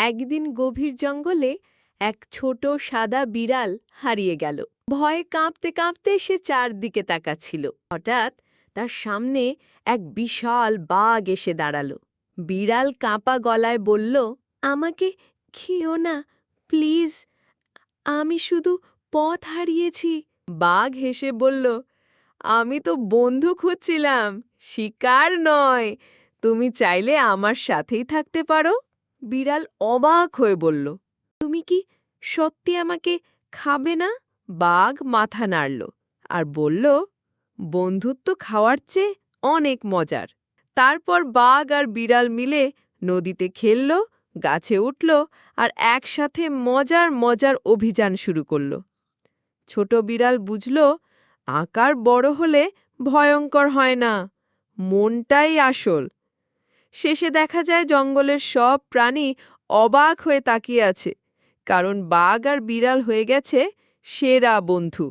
একদিন গভীর জঙ্গলে এক ছোট সাদা বিড়াল হারিয়ে গেল। ভয়ে কাঁপতে কাঁপতে সে চারদিকে তাকাচ্ছিল। হঠাৎ তার সামনে এক বিশাল বাঘ এসে দাঁড়াল। বিড়াল কাঁপা গলায় বলল, আমাকে খেও না প্লিজ, আমি শুধু পথ হারিয়েছি। বাঘ হেসে বলল, আমি তো বন্ধু খুঁজছিলাম, শিকার নয়। তুমি চাইলে আমার সাথেই থাকতে পারো। বিড়াল অবাক হয়ে বলল, তুমি কি সত্যি আমাকে খাবে না? বাঘ মাথা নাড়ল আর বলল, বন্ধুত্ব খাওয়ার চেয়ে অনেক মজার। তারপর বাঘ আর বিড়াল মিলে নদীতে খেলল, গাছে উঠল আর একসাথে মজার মজার অভিযান শুরু করল। ছোট বিড়াল বুঝল, আকার বড় হলে ভয়ঙ্কর হয় না, মনটাই আসল। শেষে দেখা যায় জঙ্গলের সব প্রাণী অবাক হয়ে তাকিয়ে আছে, কারণ বাঘ আর বিড়াল হয়ে গেছে সেরা বন্ধু।